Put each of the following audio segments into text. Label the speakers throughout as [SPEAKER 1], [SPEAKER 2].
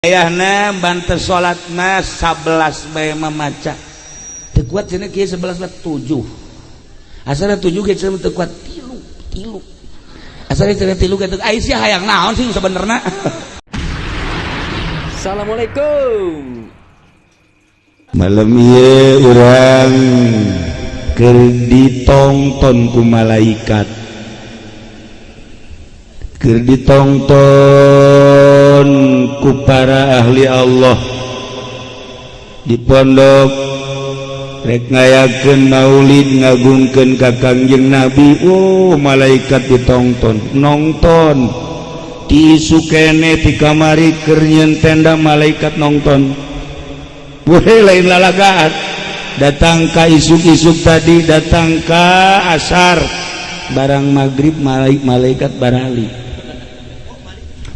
[SPEAKER 1] ayahna bantu salat mas 11 bae mamaca teu kuat cenah kieu 11 7 asalna 7 ge cenah teu kuat 3 asalna cenah 3 ge teu Aisyah hayang naon sih sabenerna.
[SPEAKER 2] Assalamualaikum.
[SPEAKER 1] Malam ieu urang keur ditonton ku malaikat, keur ditonton ku para ahli Allah di pondok rek ngayakeun maulid ngagungkeun ka Kangjeng Nabi. Oh, malaikat ditonton nonton ti isu kene ti kamari keur nyeun tenda malaikat nonton. Weh lain lalagaat datang ka isuk-isuk tadi, datang ka asar barang maghrib malaikat barali.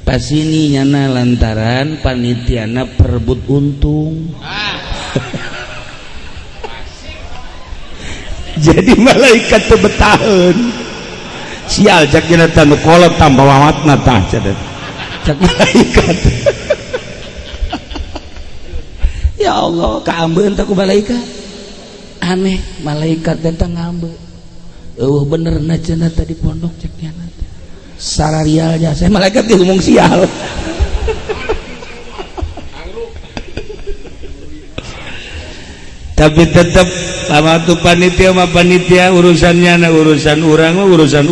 [SPEAKER 1] Pas ini nyana lantaran panitiana perebut untung. Jadi malaikat teu betaheun. Sial cak cenah tanu kolot tambah wawatna tah cenah. Cak malaikat. Ya Allah, kaambeun teh ku malaikat. Aneh, malaikat datang ngambe. Benerna cenah tadi pondok cek nyana. Sararialnya saya malaikat dia ngomong sial. Tapi tetap lama tuh panitia mah panitia, urusannya na urusan urang mah urusan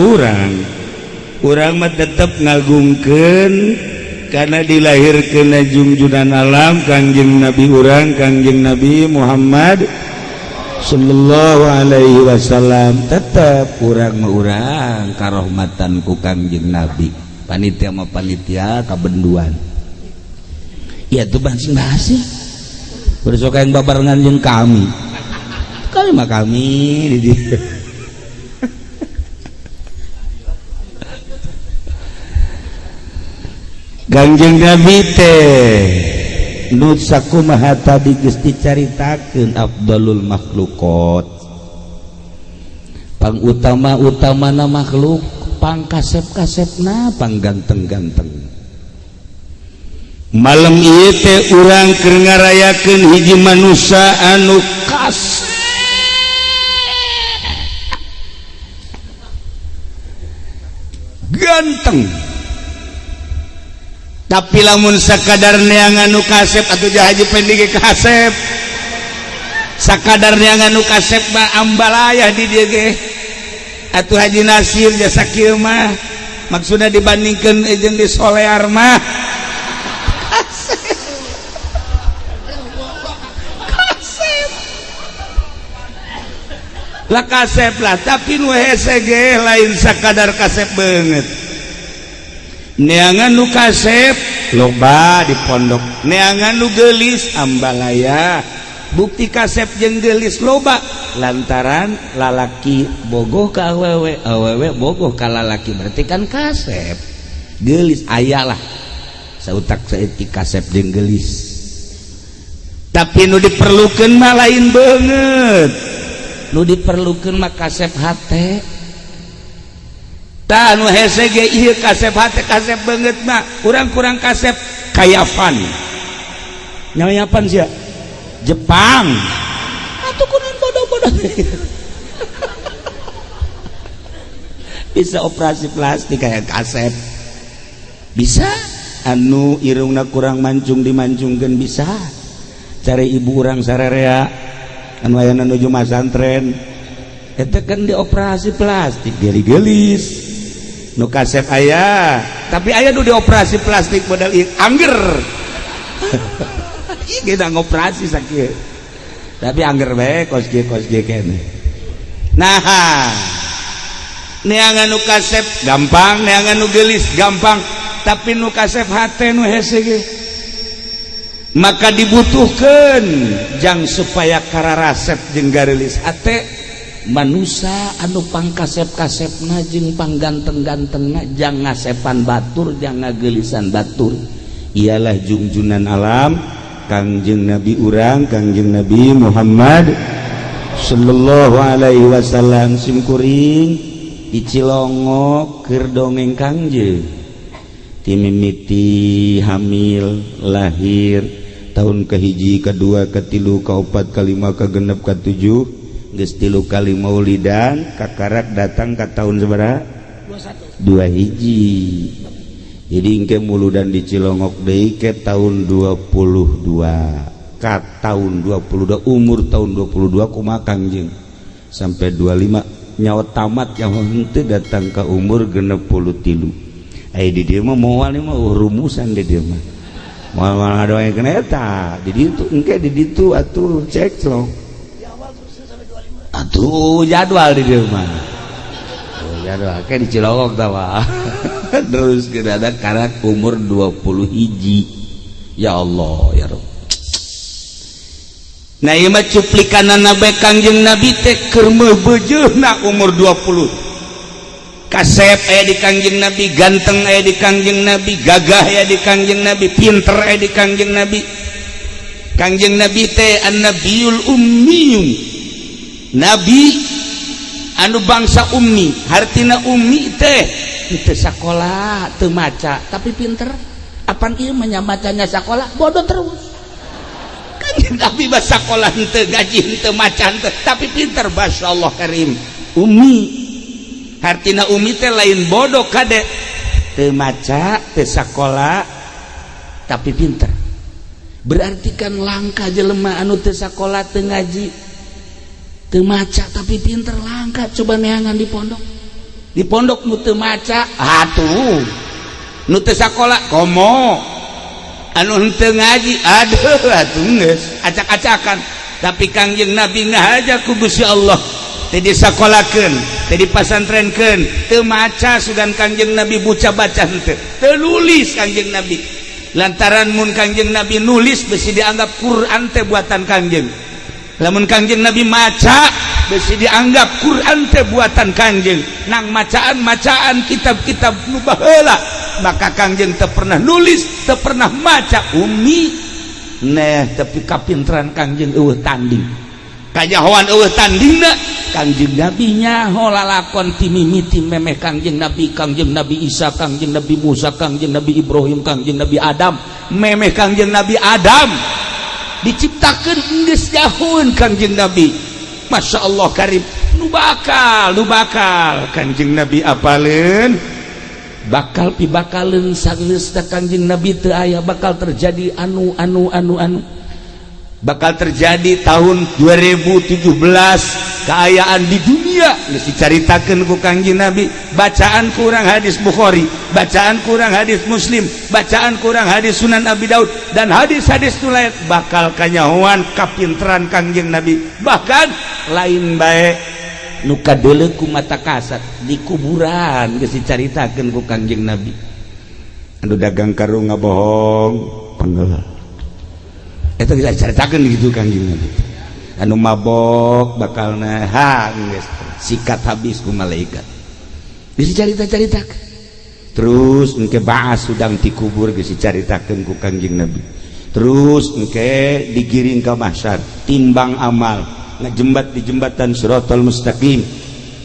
[SPEAKER 1] urang mah tetap ngagungkeun karena dilahirkeun junjunan alam Kangjeng Nabi urang, Kangjeng Nabi Muhammad sallallahu alaihi wasallam. Tetap urang mah urang karahmatan ku Kangjeng Nabi. Panitia mah panitia kabenduan. Ya tuh basing-basing. Bersok yang babarengan jeung kami. Kami mah kami di dieu. Kangjeng Nabi teh nu sakumaha tadi geus dicaritakeun afdalul makhlukot, pangutama-utamana makhluk, pangkasep-kasepna, pangganteng-ganteng. Malam ieu teh urang keur ngarayakeun hiji manusia anu kasep ganteng. Tapi lamun sakadar neangan nu kasep atuh jah haji pendik kasep, sakadar neangan nu kasep mah ambalayah di dieu ge atuh haji nasir jasa kieu mah maksudna dibandingkeun jeung di solear mah kasep lah kasep lah. Tapi nu hese ge lain sakadar kasep beungeut. Neangan nu kasep loba di pondok, neangan nu geulis ambalaya. Bukti kasep jeung geulis loba lantaran lalaki bogoh ka awewe, awewe bogoh ka lalaki, berarti kan kasep. Geulis ayalah sautak saeutik kasep jeung geulis. Tapi nu diperlukeun mah lain beungeut. Nu diperlukeun mah kasep hate. Anu hese ge ieu kasep hate kasep beungeut mah kurang-kurang kasep kayapan. Nyayapan sia Jepang. Atuh kunaon bodoh-bodoh. Bisa operasi plastik kayak kasep. Bisa anu irungna kurang mancung dimancungkeun bisa. Cari ibu urang sararea anu aya nuju masantren eta kan dioperasi plastik dia digelis. Nu kasep aya, tapi aya nu dioperasi plastik modal angger. Ieu ge ngoperasi sakieu. Tapi angger bae kos ge kene. Nah, neangan nu kasep gampang, neangan nu geulis gampang, tapi nu kasep hate nu hese ge maka dibutuhkeun jang supaya kararasep jeung gareulis hate manusia anu pangkasep-kasepna jeung pangganteng-gantengna jang ngasepan batur jang ngageulisan batur. Ialah junjunan alam Kangjeng Nabi urang, Kangjeng Nabi Muhammad sallallahu alaihi wasallam. Sim kuring di Cilongo keur dongeng Kangjeng timimiti hamil lahir tahun kahiji kedua katilu kaopat kalima kagenep katujuh geus 3 kali maulidan kakarak datang ka tahun sabaraha 21 hiji jadi engke muludan di Cilongok deui ke tahun 22 ka tahun 22 umur tahun 22 kumaha Kangjeng sampai 25 nyawa tamat yang henteu datang ka umur 63 di dia mah moal mah rumusan di dia mah moal ngadoakeun eta di ditu engke di ditu atuh cek lo atuh jadwal di dia mah jadwal ke di Cilongok tah wah terus ada karak umur 20 hiji ya Allah ya Rabb. Nah ieu mah cuplikanana bae Kangjeng Nabi teh keur meubeujeuhna umur 20 kasep aya di Kangjeng Nabi ganteng aya di Kangjeng Nabi gagah aya di Kangjeng Nabi pinter aya di Kangjeng Nabi. Kangjeng Nabi teh an-nabiyul ummiyun nabi anu bangsa ummi hartina ummi teh teu sakola teu maca tapi pinter apan ieu mah macanya sakola bodoh terus. Kangjeng Nabi mah sakola henteu gaji henteu maca henteu tapi pinter masyaallah karim ummi artina umi teh lain bodoh kade teu maca teu sakola tapi pinter berarti kan langka jelema anu teu sakola teu ngaji teu maca tapi pinter langka coba neangan di pondok nu teu maca atuh nu teu sakola komo anu henteu ngaji aduh atuh geus acak-acakan tapi Kangjeng Nabi ngahaja ku Gusti Allah teu disakolakeun teu dipasantrenkeun teu maca sugan Kangjeng Nabi buca baca henteu teu nulis Kangjeng Nabi lantaran mun Kangjeng Nabi nulis besi dianggap Quran teh buatan Kangjeng lamun Kangjeng Nabi maca besi dianggap Quran teh buatan Kangjeng nang macaan kitab-kitab nu baheula maka Kangjeng teu pernah nulis teu pernah maca ummi nah tapi kapinteran Kangjeng eueuh tanding kanyahoan eueuh tandingna Kangjeng Nabi nyaho lalakon timimiti memeh Kangjeng Nabi Isa Kangjeng Nabi Musa Kangjeng Nabi Ibrahim Kangjeng Nabi Adam memeh Kangjeng Nabi Adam diciptakeun geus nyahoeun Kangjeng Nabi Masya Allah karim nu bakal Kangjeng Nabi apaleun bakal pibakaleun sageusna Kangjeng Nabi teu aya bakal terjadi anu bakal terjadi tahun 2017 keayaan di dunia geus dicaritakeun ku Kangjeng Nabi bacaan kurang hadis Bukhari bacaan kurang hadis Muslim bacaan kurang hadis Sunan Abi Daud dan hadis-hadis lain bakal kanyahoan kapinteran Kangjeng Nabi bahkan lain bae nu kadeuleu ku mata kasat di kuburan geus dicaritakeun ku Kangjeng Nabi anu dagang karung ngabohong panggeuh eta geus dicaritakeun gitu Kangjeng Nabi anu mabok bakalna geus sikat habis ku malaikat geus dicarita-caritakeun terus engke baas sudang ti kubur geus dicaritakeun ku Kangjeng Nabi terus engke digiring ka mahsyar timbang amal ngajembat di jembatan Shiratal Mustaqim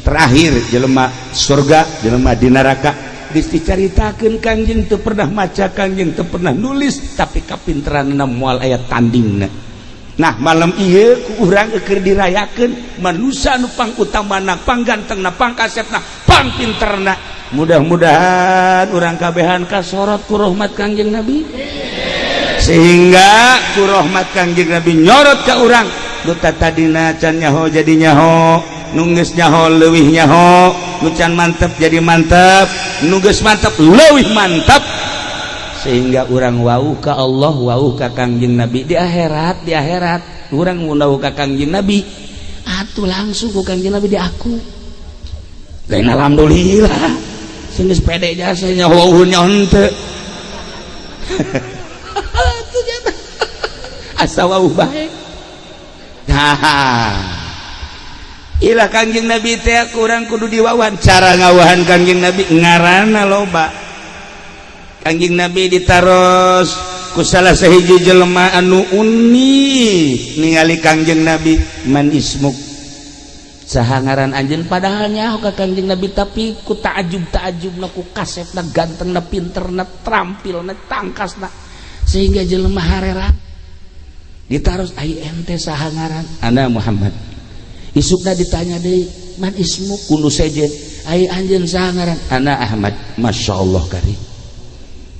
[SPEAKER 1] terakhir jelema surga jelema di neraka geus dicaritakeun Kangjeng teu pernah maca Kangjeng teu pernah nulis tapi kapinteranna moal aya tandingna. Nah malam ieu ku urang keur dirayakeun manusia nu pangutamana panggantengna pangkasepna pangpinterna mudah-mudahan urang kabehan kasorot ku rahmat Kangjeng Nabi sehingga ku rahmat Kangjeng Nabi nyorot ka urang nu tadina can nyaho jadi nyaho nu geus nyaho leuwih nyaho nu can mantep jadi mantep nu geus mantep leuwih mantep sehingga urang wauh ka Allah wauh ka Kangjeng Nabi di akhirat urang wauh ka Kangjeng Nabi atuh langsung ku Kangjeng Nabi di aku lain alhamdulillah sing geus pede jasa nya wauh nya henteu atuh jana asa wauh bae ilah Kangjeng Nabi teh urang kudu diwawancara ngawahan Kangjeng Nabi ngaranna loba Kangjeng Nabi ditaros ku salah sahiji jelema anu uni ningali Kangjeng Nabi man ismuk sahangaran anjeun padahal nyaho ka Kangjeng Nabi tapi ku taajub-taajubna ku kasepna gantengna pinterna trampilna tangkasna sehingga jelema hareran ditaros ai ente sahangaran ana Muhammad isukna ditanya deui man ismu kudu sejen ai anjeun sahangaran ana Ahmad masyaallah karim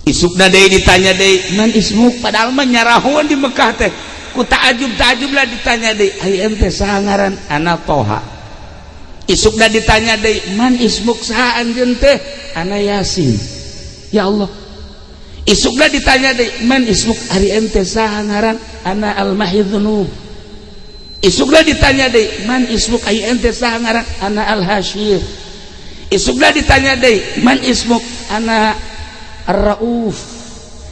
[SPEAKER 1] isukna deui ditanya deui man ismu padahal mah nyarahun di Mekah teh ku taajub lah ditanya deui ai ente sahangaran ana Toha isukna ditanya deui man ismuk saha anjeun teh ana Yasin ya Allah isukna ditanya deui man ismuk ari ente saha ngaran ana Al-Mahidzunub isukna ditanya deui man ismuk ai ente saha ngaran ana Al-Hasyir isukna ditanya deui man ismuk ana Ar-Rauf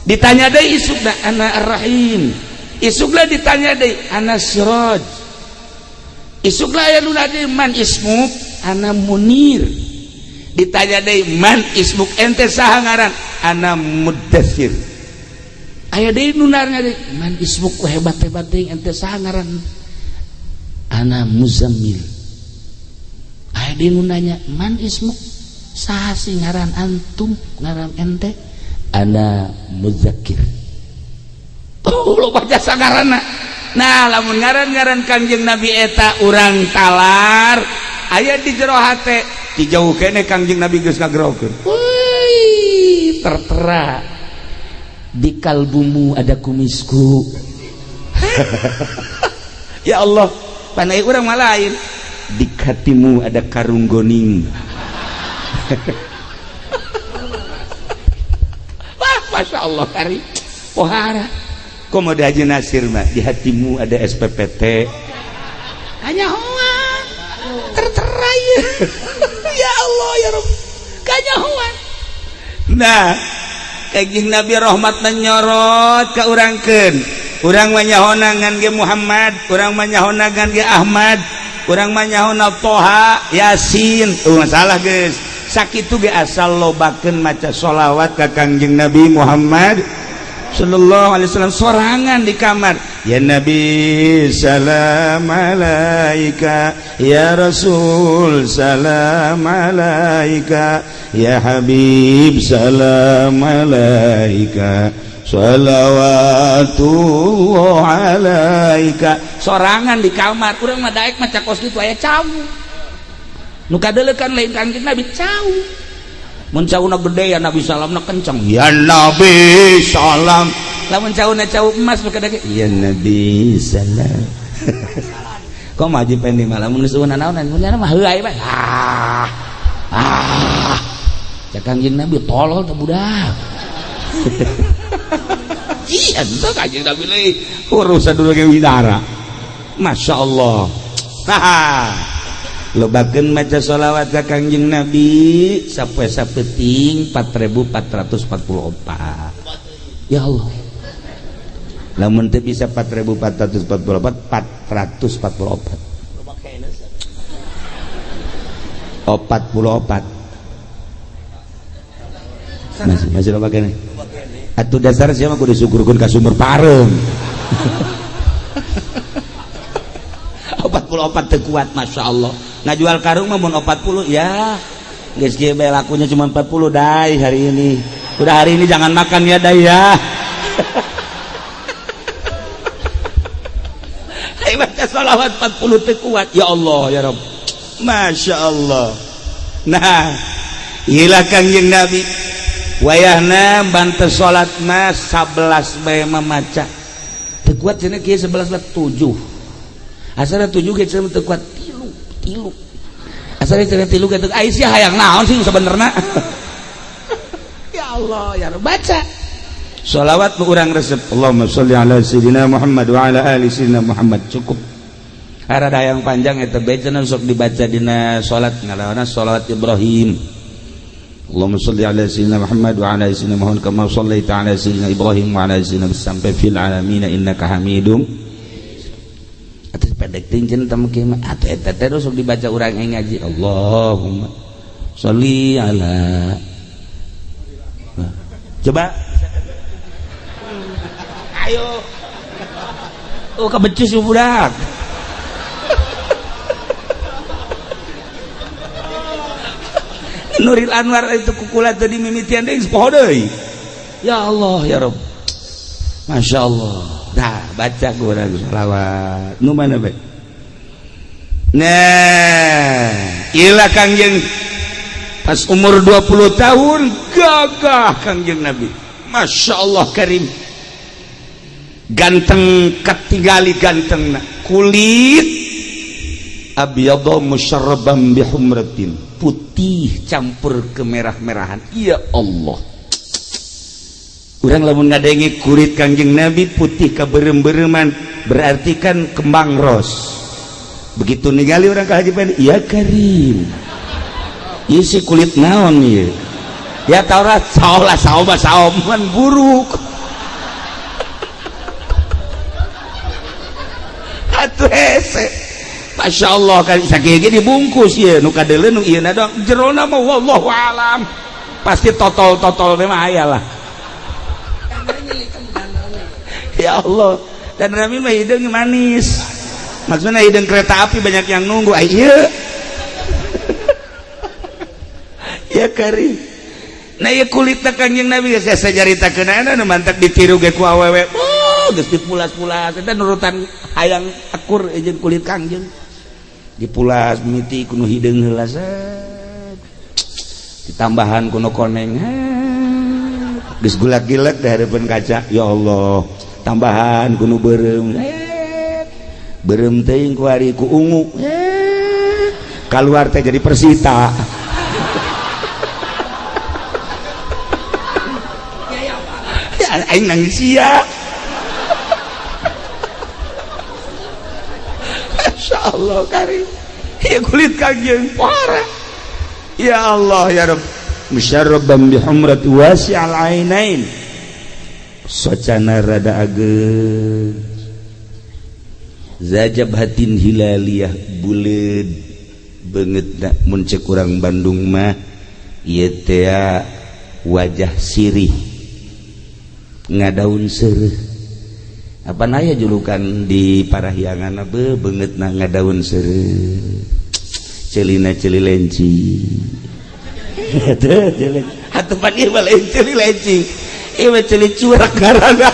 [SPEAKER 1] ditanya deui isukna ana Ar-Rahim isukna ditanya deui ana Siraj isukna aya nu deui man ismuk ana Munir ditanya deui man ismuk ente saha ngaran ana Muddatsir aya deui nu narnya deui man ismuk hebat-hebat deui ente saha ngaran ana Muzammil aya deui nu nanya man ismuk saha sih ngaran antum ngaran ente ana Muzakkir lo baca sangaranna. Nah lamun ngaran-ngaran Kangjeng Nabi eta urang talar aya di jero hate dijauh kene Kangjeng Nabi geus ngagrokeun woi tertera di kalbumu ada kumisku ya Allah panai urang mah lain di hatimu ada karung goning wah masya Allah kari pohara komo da Haji Nasir mah di hatimu ada SPPT kanyahoan tertera ya Allah ya Rabb kanyahoan. Nah Kangjeng Nabi rahmatna nyorot ka urangkeun urang mah nyahona ngan ge Muhammad urang mah nyahona ngan ge Ahmad urang mah nyahona Toha Yasin masalah geus sakitu ge asal lobakeun maca sholawat ka Kangjeng Nabi Muhammad sallallahu alaihi wasallam sorangan di kamar ya Nabi salam alaika ya Rasul salam alaika ya Habib salam alaika salawatullah alaika sorangan di kamar urang mah daek maca kos kitu aya cawu nu kadeulekan lain Kangjeng Nabi cawu mun cauna gede ya Nabi salamna kencang ya Nabi salam lamun cauna cau emas maka dake ya Nabi salam kok mah haji pendi mah lamun geus eueunan naonan mun mah heuai bae cak Kangjeng Nabi tolol teh budak iya teh Kangjeng Nabi leuy urusan dulu ge widara masyaallah. Nah lobakeun maca sholawat ka Kangjeng Nabi sapoe sapeting 4444 ya Allah lamun teu bisa 4444 444 oh 44 masih lobakeun atuh dasar sia mah kudu disyukurkeun ka sumber parem 44 teu kuat masya Allah ngajual karung mah mun 40 ya geus ge bae lakunya cuma 40 dai hari ini udah hari ini jangan makan ya dai ya ayo baca sholawat 40 teu kuat ya Allah ya Rabb masya Allah. Nah ilah Kangjeng Nabi wayahna bantu salat mah 11 bae mamaca teu kuat cenah kieu 11 lah 7 asal 7 ge cenah teu kuat tilu asal cenah tilu ge teu Aisyah hayang naon sih sebenarnya ya Allah ya Rabb baca sholawat urang resep Allahumma sholli ala sayyidina Muhammad wa ala ali sayyidina Muhammad cukup harada yang panjang eta bae cenah sok dibaca dina salat ngalawana sholawat Ibrahim Allahumma sholli ala sayyidina Muhammad wa ala ali sayyidina Muhammad kama shallaita ala sayyidina Ibrahim wa ala ali sayyidina sampai fil alamin innaka Hamidum pendek tingcen tamu kieu atuh eta terus sok dibaca urang yang ngaji Allahumma sholli ala coba ayo oh kebecus budak Nuril Anwar itu kukula tadi mimitian deui poho deui. Ya Allah ya Rabb. Masya Allah. Nah baca kurang salawat. Nu mana bae? Nah, ilah Kangjeng pas umur 20 tahun gagah Kangjeng Nabi. Masya Allah karim. Ganteng ketinggali ganteng kulit abyadha musyarraban bihumratin, putih campur kemerah-merahan. Ya Allah, urang lamun ngadengi kulit Kangjeng Nabi putih kaberem-bereman berarti kan kembang ros. Begitu ningali orang kehajiban, iya karim, iya si kulit naon ya, ya taurat saolah saoman buruk. Atuh hese, Masya Allah kan sakit dibungkus ya, nu kadeuleun nu ieu na doang, jerona mah wallahu alam, pasti totol memang aya lah. Ya Allah, dan Rami mah hidung manis. Maksudnya hidung kereta api banyak yang nunggu. Ayo ya karim. Nah ya kulitna Kangjeng Nabi saya sajaritakeun anu mantap ditiru ge ku awewe. Oh geus dipulas-pulas eta nurutan hayang akur jeung kulit Kangjeng. Dipulas mimiti kuno hidung heula ditambahan kuno koneng. Geus gulak-gilek di harapan kaca. Ya Allah, tambahan kuno beureum. Berem teuing ku hari ku ungu keluar teh jadi Persita. Ya aing nangis sia. Masya Allah karim. Ya kulit Kangjeng parah. Ya Allah ya Rabb, musyarraban bihumrat wasi'al ainain, socana rada ageun, zajabhatin hilaliyah buleud beungeutna mun ceuk urang Bandung mah ieu teh wajah sirih ngadaun seureuh. Apa aya julukan di parahyangan beuh beungeutna ngadaun seureuh, ceulina ceuli lenci. Atuh pan ieu mah lain ceuli lenci, ieu mah ceuli curak ngaranna.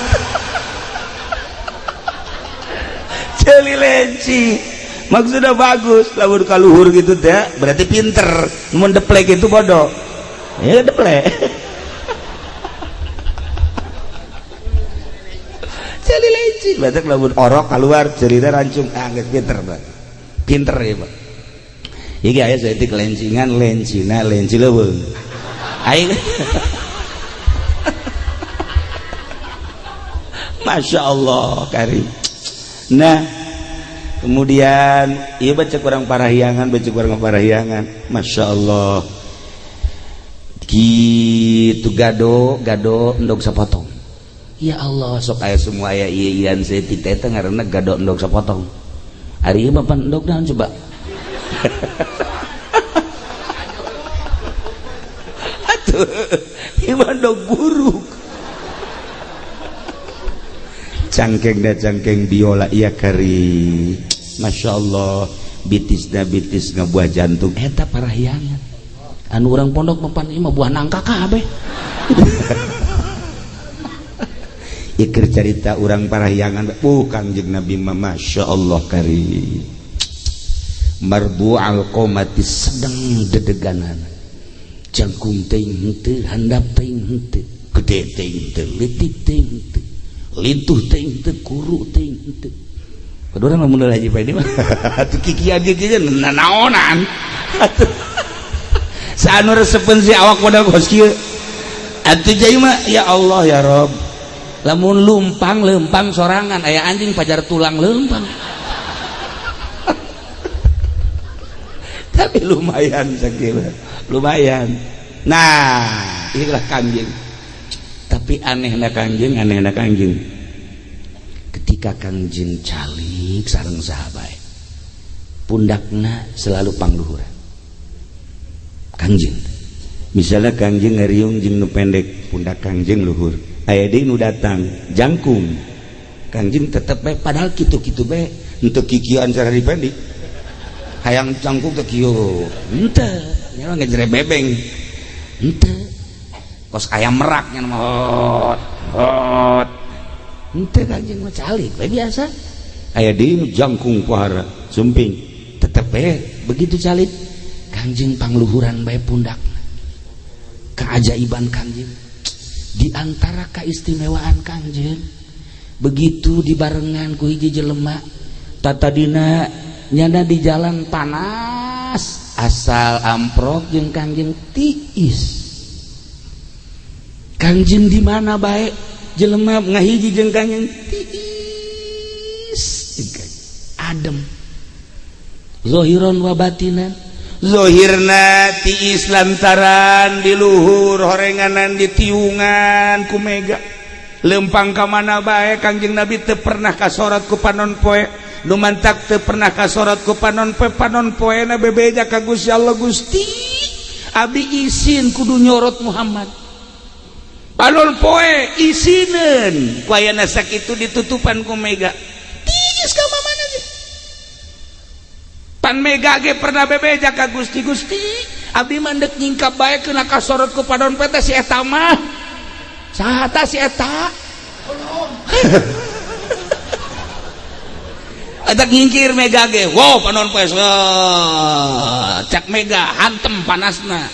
[SPEAKER 1] Ceuli lenci maksudnya bagus, lamun kaluhur gitu teh berarti pinter, mun deplek itu bodoh. Ya deplek. Ceuli lenci berarti lamun orok keluar ceulina rancung, geus pinter Pak. Pinter ya Pak. Iki aya saeutik lencingan lencina lenci leuweung. Aing Masya Allah karim. Nah kemudian iya baca kurang parahyangan, Masya Allah gitu gado endog sapotong. Ya Allah sok aya semua aya ieu seeutik teh ngaranna gado endog sapotong. Ari ieu bapak endog naon coba? Atuh ieu endog buruk. Cangkeng biola iya kari. Masya Allah bitisna bitis ngabuah jantung eta parahyangan anu urang pondok mempan ieu mah buah nangka kabeh. Ikir cerita urang parahyangan Kangjeng Nabi mah Masya Allah kari marbu alqomati sedang dedeganan, jangkung teuing henteu, handap teuing henteu, gede teuing henteu, leutik teuing henteu, lintuh teuing henteu, kuru teuing henteu. Kadua urang lamun lagi pae mah atuh kikian naonan. Saanu resepeun si awak modal kos kieu. Atuh jadi mah ya Allah ya Rob. Lamun lempang sorangan aya anjing pajar tulang lempang. Tapi lumayan sakieu. Lumayan. Nah, inilah Kangjeng. Tapi anehna Kangjeng. Ketika Kangjeng calik sareng sahabat, pundakna selalu pangluhuran. Kangjeng. Misalnya Kangjeng ngariung jeung nu pendek, pundak Kangjeng luhur. Aya deui nu datang jangkung. Kangjeng tetep bae padahal kitu-kitu bae henteu kikieuan cara dipendek. Hayang jangkung teh kieu. Henteu. nya ngejere bebeng henteu kos aya meraknya mah hot henteu Kangjeng mah calik we biasa aya deui jangkung pohara sumping tetep begitu calik Kangjeng pangluhuran bae pundakna keajaiban Kangjeng di antara keistimewaan Kangjeng begitu dibarengan ku hiji jelema tatadina nyana di jalan panas asal amprok jeung Kangjeng tiis Kangjeng di mana bae jelema ngahiji jeung Kangjeng tiis adem zahiran wa batinan zohirna tiis lantaran di luhur horenganan di tiungan ku mega lempang ka mana bae Kangjeng Nabi teu pernah kasorat ku panon poe nu mantak teu pernah kasorat ku panon poena bebeja ka Gusti Allah Gusti abdi isin kudu nyorot Muhammad panon poe isinen ku ayana sakitu ditutupan ku mega tiis ka mana sih pan mega ge pernah bebeja ka Gusti abdi mandek nyingkap bae kena kasorot ku panon poe teh si eta mah saha tah si eta eta ngingkir mega ge wow panon poe cak mega hantem panasna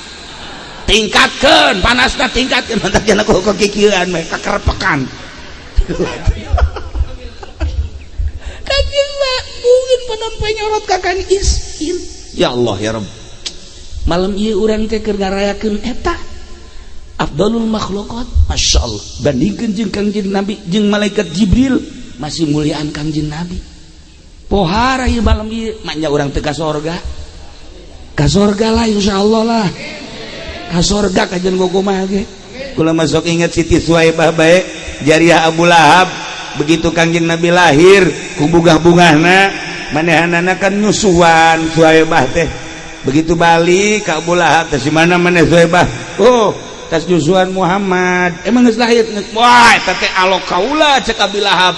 [SPEAKER 1] tingkatkeun panasna tingkatkeun mantak jana ku kikieuan we kakerepekan Kangjeng mah mungkin panon poe nyorot ka Kang Isin ya Allah ya Rabb malam ieu urang teh keur ngarayakeun eta afdalul makhluqat masyaallah bandingkeun jeung Kangjeng Nabi jeung malaikat Jibril masih muliaan Kangjeng Nabi pohara ieu malam ieu manya urang teu ka sorga lah insyaallah lah ka sorga kajian kumaha ge kula masuk inget Siti Suwaibah bae jariah Abu Lahab begitu Kangjeng Nabi lahir ku bungah-bungahna manehanana kan nyusuan Suwaibah teh begitu balik ka Abu Lahab teh si mana maneh Suwaibah oh tas nyusuan Muhammad emang geus lahir wah eta teh alok kaula cek Abu Lahab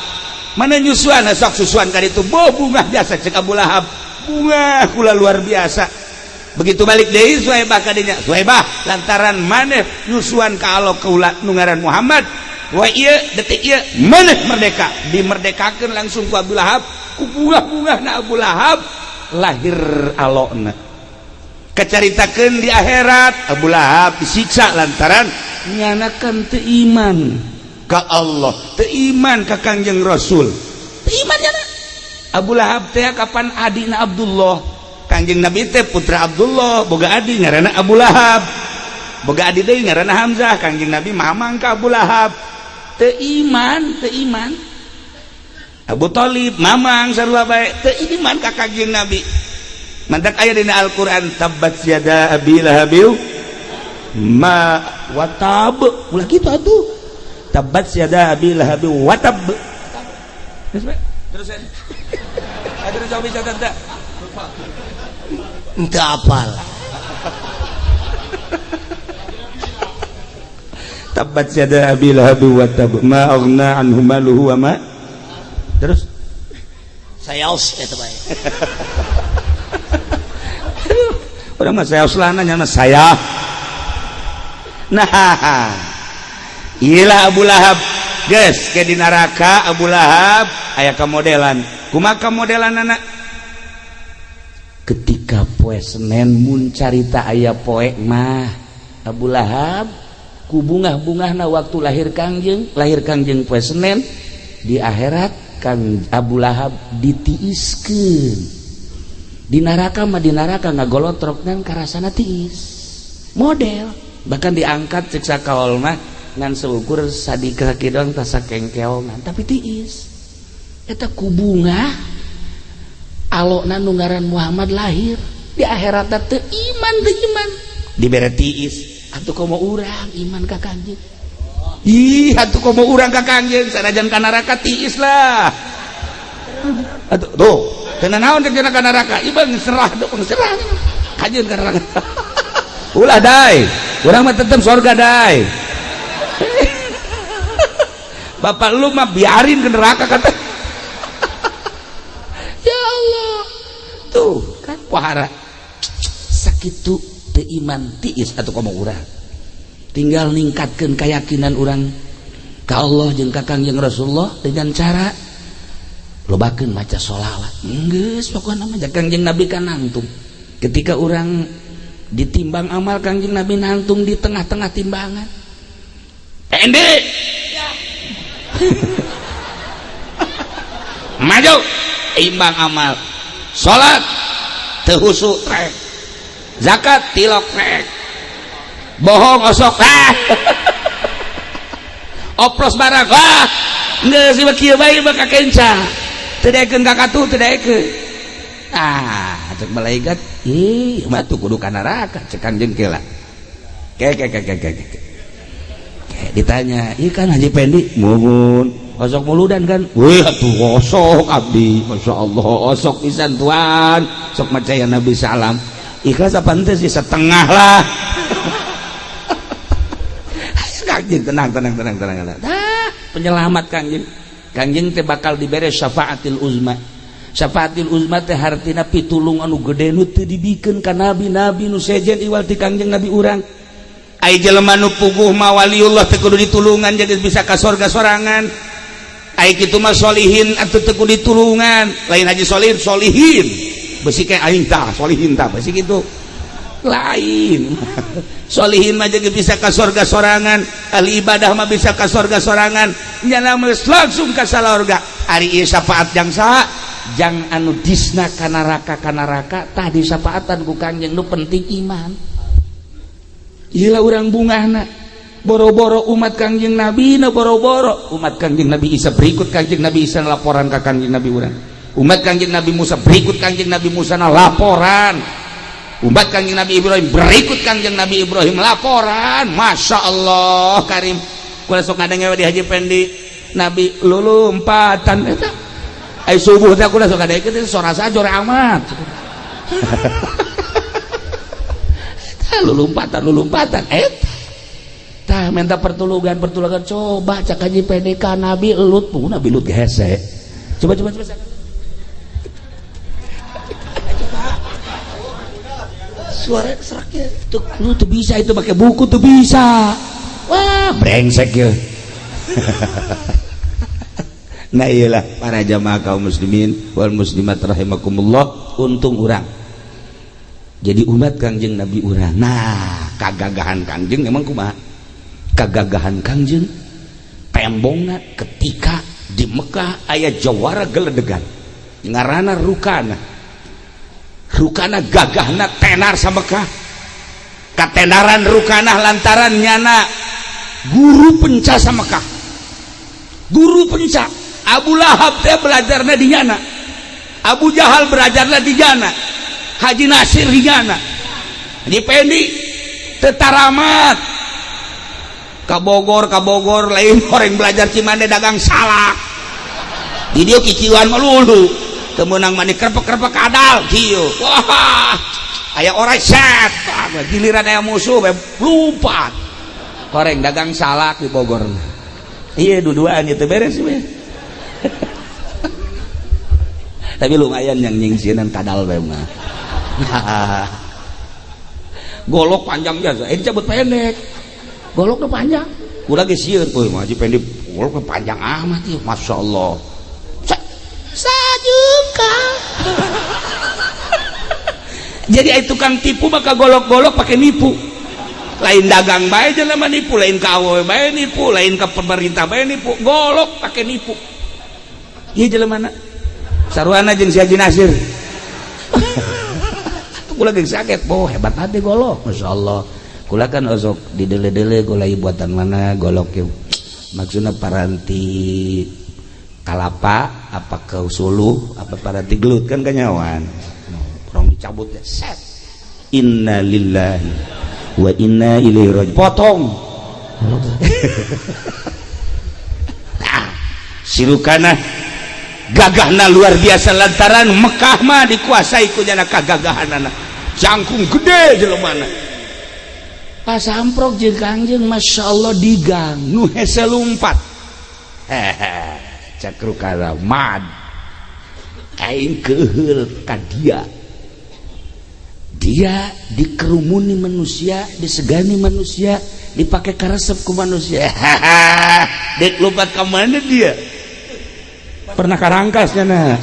[SPEAKER 1] mana nyusuan sok susuan ka ditu bunga biasa cek Abu Lahab bunga kula luar biasa begitu balik deui Suwaibah ka dinya Suwaibah lantaran maneh nyusuan ka alok kaula nu ngaran Muhammad wah ieu detik ieu maneh merdeka dimerdekakeun langsung ku Abu Lahab ku bunga-bungahna Abu Lahab lahir alokna kacaritakeun di akhirat Abu Lahab disiksa lantaran nyanakan teu iman ka Allah teu iman ka Kangjeng Rasul teu iman nyana Abu Lahab teh kapan adina Abdullah Kangjeng Nabi teh putra Abdullah boga adi ngaranna Abu Lahab boga adi deui ngaranna Hamzah Kangjeng Nabi mamang ka Abu Lahab teu iman Abu Thalib mamang sarua bae teu iman ka Kangjeng Nabi mantak aya dina Al-Qur'an tabbat yada abi lahabil ma watab ulah kitu atuh tabbat yada abi lahabil watab terus ada jawab bisa tanda entah apal tabbat yada abi lahabil watab ma aghna anhu maluhu wa ma terus sayaos eta bae orang mah saya uslana nyana saya nah iyalah Abu Lahab guys ke di neraka Abu Lahab aya kamodelan kumaha kamodelan anak ketika poe Senen mun carita aya poe mah Abu Lahab ku bungah-bungahna waktu lahir Kangjeng poe Senen di akhirat Kang Abu Lahab ditiiskeun di neraka mah di neraka ngagolotroknan karasana tiis model bahkan diangkat siksa kaol mah ngan seukur sadika kidong tasa kengkeongan tapi tiis eta kubunga alokna nu ngaran Muhammad lahir di akhirat teu iman dibere tiis atuh komo urang iman ka Kangjeng ih atuh komo urang ka Kangjeng sanajan ka neraka tiis lah atuh tuh kena naon teh kana neraka ieu serah dong serah kajeun ka neraka ulah dai urang mah tetep surga dai bapak lu mah biarin ke neraka kata ya Allah tuh kan pohara sakitu teu iman tiis atuh komo urang tinggal ningkatkeun keyakinan urang ka Allah jeung ka Kangjeng Rasulullah dengan cara lobakeun maca sholawat geus pokona mah Kangjeng Nabi kan nangtung ketika urang ditimbang amal Kangjeng Nabi nangtung di tengah-tengah timbangan ende maju imbang amal salat teu husu trek zakat tilok trek bohong osok oplos barang geus ieu kieu bae mah kakenca teu daekeun ka katuh teu daekeun cek malaikat ih mah tuh kudu ka neraka cek Kangjeng kela ke ditanya ikan Haji Pendi mumun osok muludan kan wih atuh osok abdi Masya Allah osok pisan tuan sok macaya Nabi salam ikhlas apa ente sih setengah lah Kangjeng tenang penyelamat Kangjeng teh bakal dibere syafaatil uzma teh hartina pitulung anu gede nu teu dibikeun ka nabi-nabi nu sejen iwal ti Kangjeng Nabi urang ai jelema nu puguh mah waliullah teu kudu ditulungan jadi bisa ka sorga sorangan ai kitu mah solihin atuh teu kudu ditulungan lain haji solihin beusi ke aing tah solihin tah beusi kitu lain solihin mah jadi bisa ka sorga sorangan ahli ibadah mah bisa ka sorga sorangan nyana langsung ka sorga ari ieu syafaat jang saha jang anu disna ka neraka tah disapaatan ku Kangjeng nu penting iman iyalah urang bungahna boro-boro umat Kangjeng Nabi na boro-boro umat Kangjeng Nabi Isa berikut Kangjeng Nabi Isa laporan ka Kangjeng Nabi urang umat Kangjeng Nabi Musa berikut Kangjeng Nabi Musa na laporan umat Kangjeng Nabi Ibrahim berikut Kangjeng Nabi Ibrahim laporan Masya Allah karim kula sok ngadengewe di Haji Pendi Nabi lulumpatan eta ai subuh teh kula sok ngadengewe teh sorasa jore amat lulumpatan tah minta pertulungan coba cak Haji PDK Nabi elut pun Nabi elut gese coba suara seraknya tuh lu tuh bisa itu pakai buku tuh bisa wah brengsek ya nah iyalah para jamaah kaum muslimin wal muslimat rahimakumullah untung urang jadi umat Kangjeng Nabi urang nah kagagahan Kangjeng emang kumaha kagagahan Kangjeng tembongna ketika di Mekah aya jawara geledegan ngaranna Rukana gagahna tenar sa Mekah katenaran Rukana lantaran nyana guru penca sa Mekah guru penca Abu Lahab teh belajarna di nyana Abu Jahal belajarna di nyana Haji Nasir di nyana Haji Pendi tetaramat Kabogor lain orang belajar cimande dagang salak di dia kiciwan melulu temenang mani kerpek kadal kieu wah aya orang set giliran aya musuh lupa koreng dagang salak di Bogor iya duduan itu beres we tapi lumayan yang nyingsinan kadal we mah golok panjang biasa ini cabut pendek goloknya panjang udah gesieun euy mah Haji Pendi goloknya panjang amat ieu Masya Allah sajuka jadi itu tukang tipu maka golok-golok pakai nipu lain dagang bae jelema nipu lain ka awewe bae nipu lain ka pemerintah bae nipu golok pakai nipu ieu jelemana saruana jeung si Haji Nasir kula geus sakit hebat hati golok Masya Allah kula kan osok didele-dele golai buatan mana golok yuk maksudnya paranti kalapa apa ke suluh apa paranti gelut kan kanyawan orang dicabut ya set inna lillahi wa inna ilaihi raji'un potong nah sirukana gagahna luar biasa lantaran Mekah mah dikuasai ku jana kagagahanana jangkung gede jelemana pas samprok jeung Kangjeng Masya Allah digang nu hese lumpat cakru kala mad aing keheul ka dia dia dikerumuni manusia, disegani manusia, dipakai karesep ku manusia. Dek lompat ke mana dia? Pernah karangkasnya nah.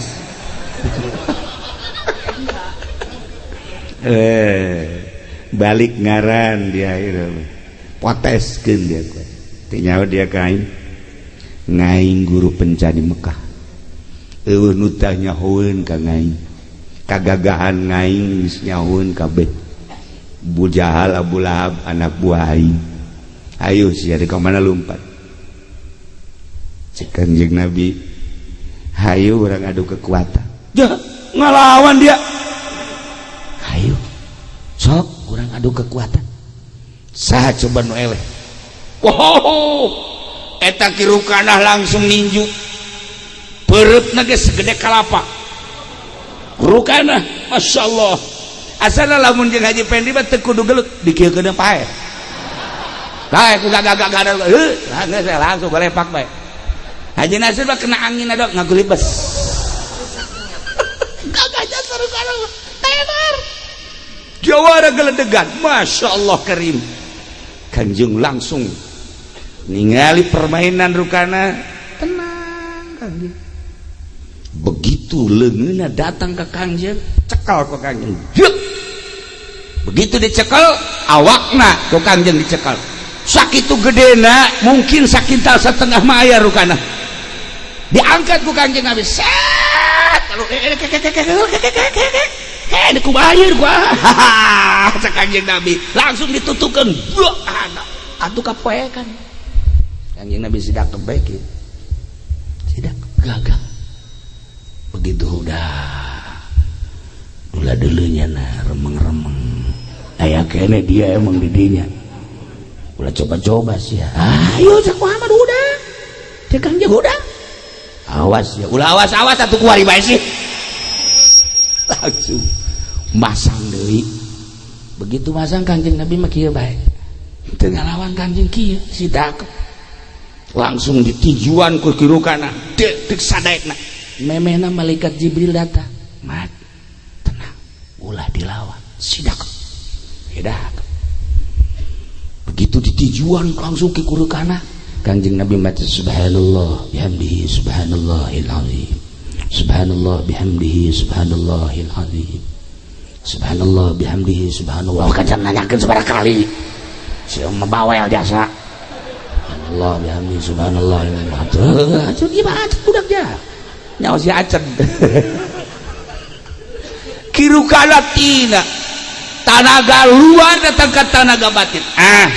[SPEAKER 1] Balik ngaran dia itu. Poteskeun dia. Tinyawa dia kain. Ngaing guru pencani Mekah. Eueuh nu tah nyahoeun ka ngaing. Kagagahan ngaing geus nyahoeun kabeh. Bu Jahal, Abu Lahab anak buah aing. Ayo sia di ka mana lompat. Cek Kanjeng Nabi, hayu urang adu kekuatan. Ya, ngalawan dia. Hayu. Sok urang adu kekuatan. Saha coba nu eleh. Wow. Eta kirukanah langsung ninju. Pereupna geus segede kalapa. Rukana, Masya Allah. Asal lamun jeung Haji Pendi mah teu kudu gelut dikieukeun pae. Lah ku gagak langsung balepak bae. Haji Nasir mah kena angin ada ngagulibes. Gagaknya seru kana tenar. Jawara geledegan, Masya Allah Karim. Kanjeng langsung ningali permainan Rukana, tenang Kanjeng. Begitu leungeunna datang ke Kanjeng, cekal ku Kanjeng. Begitu dicekal, awakna ku Kanjeng dicekal. Sakitu gedena, mungkin sakintal setengah maya Rukana. Diangkat ku Kanjeng Nabi. Set, dikubayar gua. Cek Kanjeng Nabi langsung ditutupkan. Atuh kapoekan. Kanjeng Nabi sidak kebaik. Sidak gagah. Begitu udah dulu-dulunya nah remeng-remeng. Aya kene dia emang didinya. Ulah coba-coba sih ya. Ayo cek Muhammad udah. Cek Kanjeng udah. Awas ya. Ulah awas atuh kuari bae sih. Langsung masang deui. Begitu masang Kanjeng Nabi mah kieu bae. Teu ngalawan Kanjeng kieu sidak. Langsung ditijuan ku kirukana. Deuk sadaekna. Memehna malaikat Jibril datang. Mat, tenang. Ulah dilawan. Sidak. Hidak. Begitu ditijuan langsung ke kirukana. Kanjeng Nabi maca subhanallah bihamdihi subhanallahil azim. Subhanallah bihamdihi subhanallahil azim. Subhanallah bihamdihi subhanallah. Kacan nanyakeun sabaraha kali. Sia mabawel jasa. Subhanallah bihamdihi subhanallahil azim. Acan ieu mah budak ja. Nyawa si Acen. Kirukana tina tanaga luar datang ke tanaga batin.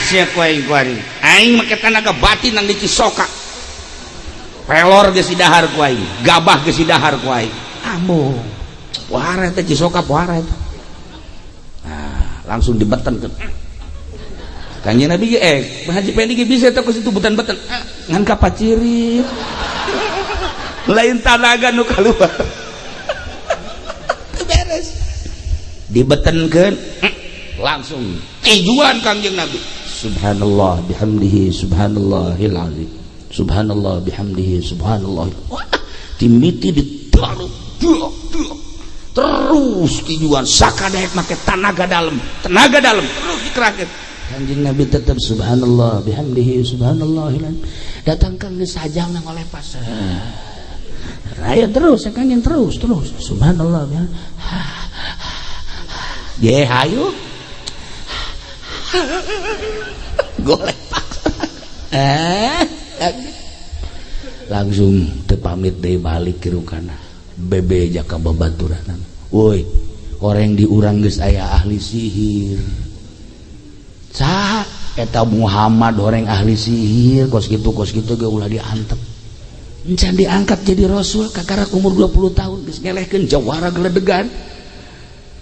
[SPEAKER 1] Siap aing kuari. Aing make tanaga batin nang di Cisoka. Pelor geus dahar ku aing, gabah geus dahar ku aing. Ambo. Pohara teh Cisoka pohara eta. Nah, langsung dibetenkeun. Kanjeng Nabi Haji Pendi ge bisa teh ku situ beten-beten. Ngan ka pacirit. Lain tanaga nu kaluar. Beres. Dibetenkeun langsung tijuan Kanjeng Nabi. Subhanallah bihamdihi subhanallahil azim. Subhanallah bihamdihi subhanallah. Timiti ditaruh. Terus tijuan sakadaek make tenaga dalam terus dikerahkeun. Kanjeng Nabi tetap subhanallah bihamdihi subhanallahil azim. Datang ke sajang nang oleh pas. Ayo terus Kanjeng terus subhanallah ya. Ye hayu. Golek paksa. Langsung teu pamit deui balik ke Rukana. Bebe jaka babaturan. Woi, orang di urang geus aya ahli sihir. Saha eta Muhammad orang ahli sihir kos kitu ge ulah diantep. Encan diangkat jadi rasul kakarak umur 20 tahun geus ngelehkeun jawara geledegan.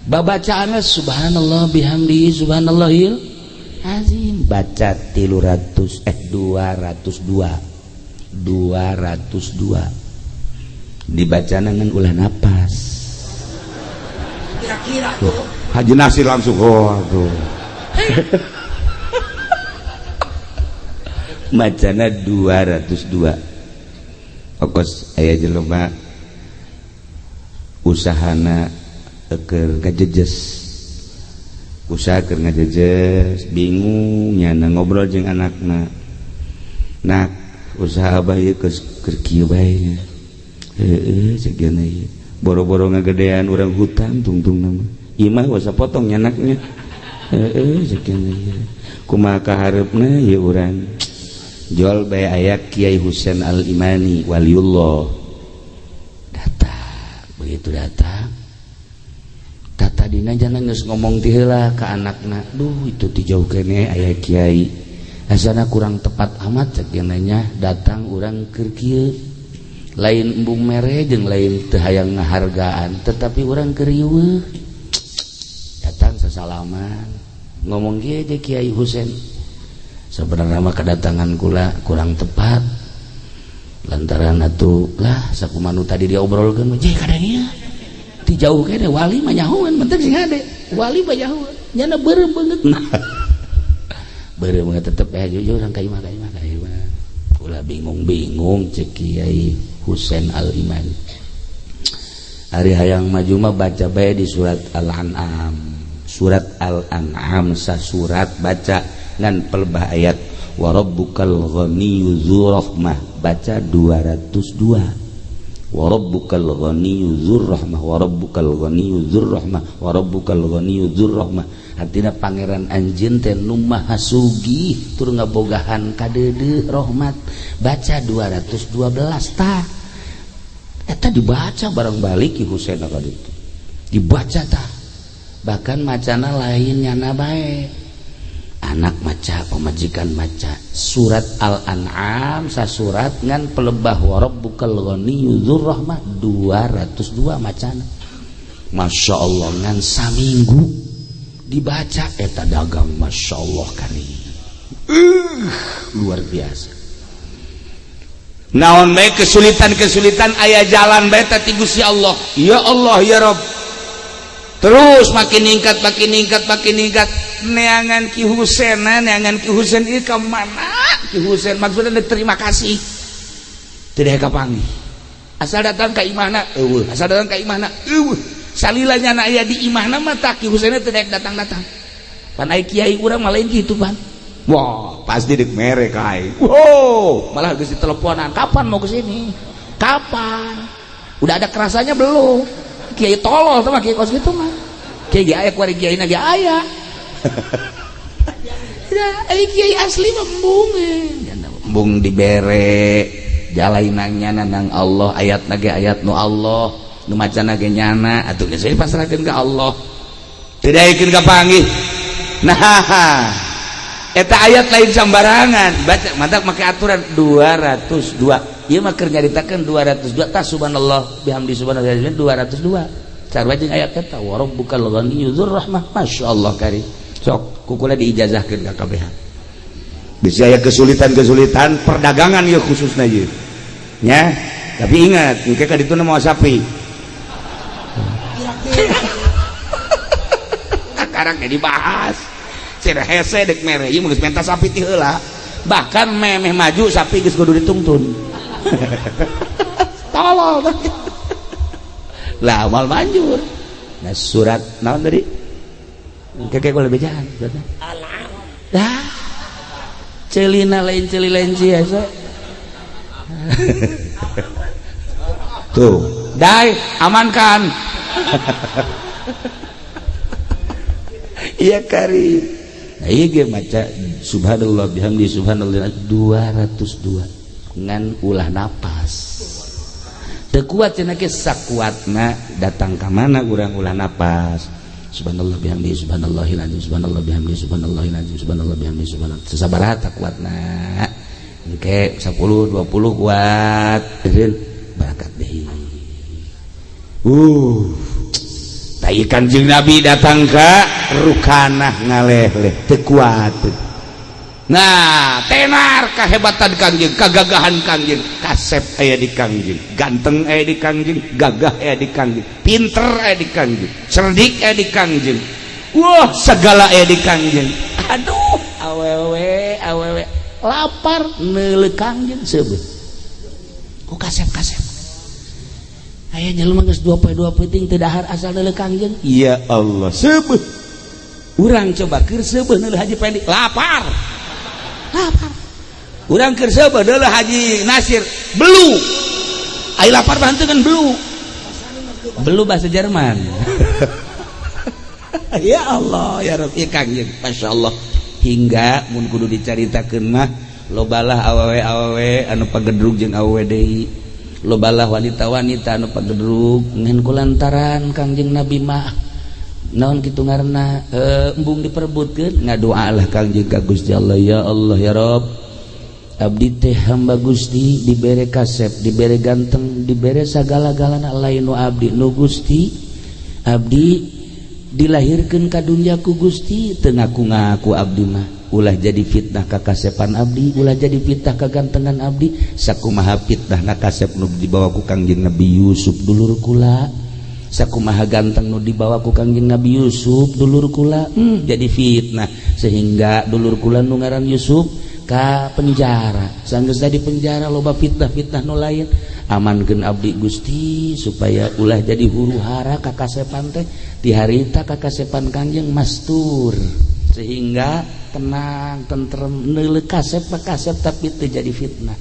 [SPEAKER 1] Babacaanna subhanallah bihamdihi subhanallahil azim. Baca 202 dibacana ngan ulah napas. Kira-kira tuh Haji Nasir langsung aduh. Macana 202 okos aya jelema usahana keur kajejes usaha keur ngajejes bingung nyana ngobrol jeung anakna nak usaha abah ieu keur kieu bae heueuh ceuk geuna ieu boro-boro ngagedean urang hutang tungtung nama ieu mah wasa potong nyanaknya heueuh ceuk geuna ieu kumaha kahareupna ieu urang jual bae aya Kiai Husain Al-Imani waliullah datang begitu datang tata dina jana geus ngomong ti heula ka anakna duh itu ti jauh kene aya kiai asana kurang tepat amat cek nya datang urang keur kieu lain embung mere jeung lain teu hayang ngahargaan tetapi urang keur riweuh datang sasalaman ngomong kieu je Kiai Husain sebenarnya mah kedatangan kula kurang tepat lantaran atuh lah sakumaha tadi diobrolkeun je kadania ti jauh kene wali mah nyahoan mentek sing ade wali mah nyahoan nyana beureum beungeut beureum tetep jujur urang ka imah ulah bingung cek Kiai Husain Al-Imani ari hayang maju mah baca bae di surat Al-An'am sasurat baca ngan pelebah ayat wa rabbukal ghaniyyu dzur rahmah baca 202 wa rabbukal ghaniyyu dzur rahmah wa rabbukal ghaniyyu dzur rahmah wa rabbukal ghaniyyu dzur rahmah artina pangeran anjeun teh nu maha sugih tur ngabogahan kadeudeu rahmat baca 212 tah eta dibaca bareng balik Ki Husain ka ditu dibaca tah bahkan macana lain nyana bae anak maca pamajikan maca surat Al-An'am sasurat ngan pelebah wa rabbukal ghaniyyu dzur rahmah 202 macana Masya Allah ngan saminggu dibaca eta dagang Masya Allah kali luar biasa naon bae kesulitan aya jalan bae ti Gusti Allah ya Allah ya Rabb terus makin ningkat neangan Ki Husain ieu ka mana Ki Husain maksudna terima kasih teu daek kapanggih asal datang ka imahna eueuh salila nyana aya di imahna mah tah Ki Husain teu daek datang-datang pan aya kiai urang mah lain kitu pan wah pasti deuk mere kae wow malah geus diteleponan kapan mau ke sini kapan udah ada kerasanya belum kiai tolol tuh mah kiai kos gitu mah kiai aya kuari kiai na ge aya ai kiai asli mah embung dibere jalainangnya nang Allah ayatna ge ayat nu Allah nu macana ge nyana atuh geus pasrahkeun ka Allah teu daekeun ka panggih nah eta ayat lain sambarangan baca mantap make aturan 202 ieu mah keur nyaritakeun 202 tah subhanallah bihamdi subhanallah 202 sarua jeung ayat eta wa rabbukal ghaniyyu dzur rahmah masyaallah karim sok kukula diijazahkeun ka kabehan bisa aya kesulitan perdagangan ieu khususna ieu nya tapi ingat engke ka ditu mah sapi akarang dibahas cenah hese dek mere ieu geus menta sapi ti heula bahkan memeh maju sapi geus kudu dituntun tolol lah amal manjur nah surat naon tadi kakek boleh bejaan suratnya dah celina lain celi lain biasa tuh dai amankan iya kari nah iya ge maca subhanallah bihamdi subhanallah 202 ngan ulah napas teu kuat cenah ge sakuatna datang ka mana urang ulah napas subhanallah bihamdi subhanallahil azim subhanallah bihamdi subhanallahil azim subhanallah bihamdi subhanallah sabaraha tak kuatna engke 10 20 kuat eureun barakat deui tai Kanjeng Nabi datang ka rukanah ngaleh-leh teu kuat nah tenar kahebatan Kangjeng kagagahan Kangjeng kasep aya di Kangjeng ganteng aya di Kangjeng gagah aya di Kangjeng pinter aya di Kangjeng cerdik aya di Kangjeng wah segala aya di Kangjeng aduh awewe lapar neuleuh Kangjeng seubeuh ku kasep aya jelema geus 2 poe ting teu dahar asal neuleuh Kangjeng ya Allah seubeuh urang coba keur seubeuh neulah Haji Pendi lapar urang keur seubeuh neulah Haji Nasir belu ai lapar bantengan belu bahasa Jerman. Ya Allah ya Rabbi Kang Jeng masyaallah hingga mun kudu dicaritakeun mah lobalah awewe anu pagedrug jeung awewe deui lobalah wanita-wanita anu pagedrug ngan kulantaran Kangjeng Nabi mah naon kitu ngaranna embung diperebutkeun ngadoa lah Kangjeng ka Gusti Allah ya Allah ya Rabb abdi teh hamba Gusti dibere kasep dibere ganteng dibere sagala-galana lain nu abdi nu Gusti abdi dilahirkeun ka dunya ku Gusti teu ngaku-ngaku abdi mah ulah jadi fitnah ka kasepan abdi ulah jadi fitnah ka gantengan abdi sakumaha fitnah na kasep nu dibawa ku Kangjeng Nabi Yusuf dulur kula sakumaha ganteng nu dibawa ku Kangjeng Nabi Yusuf dulur kula jadi fitnah sehingga dulur kula nu ngaran Yusuf ka penjara sanggeus di penjara loba fitnah nu lain amankeun abdi Gusti supaya ulah jadi huru hara ka kasepan teh ti harita ka kasepan Kangjeng mastur sehingga tenang tentrem neuleuh kasep tapi teu jadi fitnah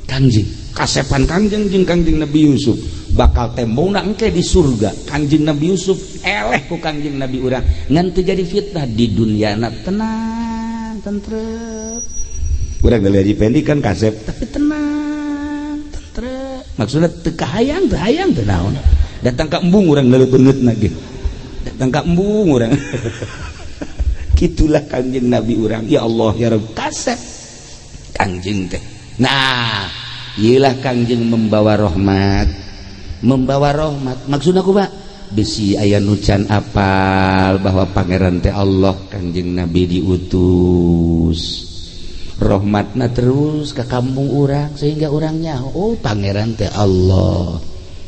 [SPEAKER 1] Kangjeng kasepan Kangjeng jeung Kangjeng Nabi Yusuf bakal tembongna engke di surga Kangjeng Nabi Yusuf eleh ku Kangjeng Nabi urang ngan teu jadi fitnah di dunyana tenang tentrem urang dari Haji Pendi kan kasep tapi tenang tentrem maksudna teu kahayang teu naon datang ka embung urang leuleut-leutna ge datang ka embung urang gitulah Kangjeng Nabi urang ya Allah ya Rabb kasep Kangjeng teh nah ieulah Kangjeng membawa rahmat maksudna kumaha bisi aya nu can apal bahwa pangeran teh Allah Kangjeng Nabi diutus rahmatna terus ke kampung urang sehingga urangnya oh pangeran teh Allah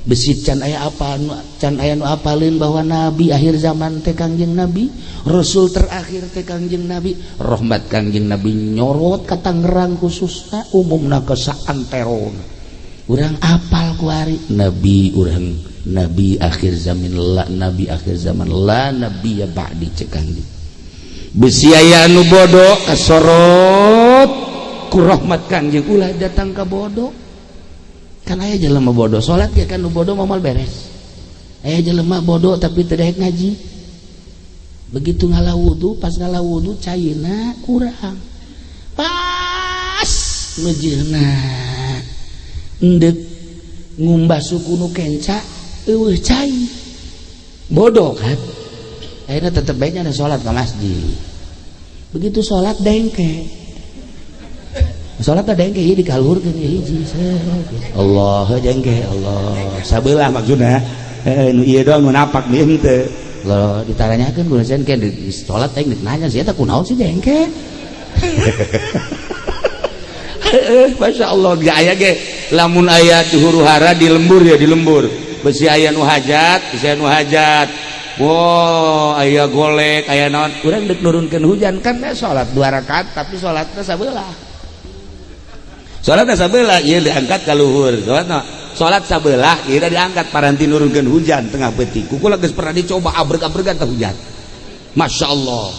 [SPEAKER 1] besi can aya apa can aya nu apalin bahwa nabi akhir zaman teh Kangjeng Nabi rasul terakhir teh Kangjeng Nabi rahmat Kangjeng Nabi nyorot ka Tangerang khususna umumna ke saantero urang apal ku ari nabi urang nabi akhir zaman la nabi akhir zaman la nabi ya ba'di cek Kangjeng besi aya anu bodoh kasorot ku rahmat Kangjeng ulah datang ka bodoh kan aya jelema bodoh salat ya kan nu bodoh momal beres aya jelema bodoh tapi teu daek ngaji begitu ngalah wudu pas ngalah wudu cairna kurang pas ngejeuhna endek ngumbah suku nu kenca eueuh cai bodoh kan akhirnya tetep baiknya ada sholat ke masjid begitu sholat dengke sholat dengke ieu dikalurkeun hiji Allah dengke Allah sabelah maksudna nu ieu doang nu napak nih henteu lo ditaranyakeun kunaon can ke sholat teh nanya sia teh kunaon sih dengke Masya Allah gak aya ge lamun aya huru hara di lembur ya di lembur besi aya nu hajat besi aya nu hajat wow aya golek aya naon urang deuk nurunkeun hujan kan salat 2 rakaat tapi salatna sabelah ieu diangkat ka luhur salat sabelah ieu diangkat paranti nurunkeun hujan tengah beutik kukula geus pernah dicoba abreg-abregan teh hujan Masya Allah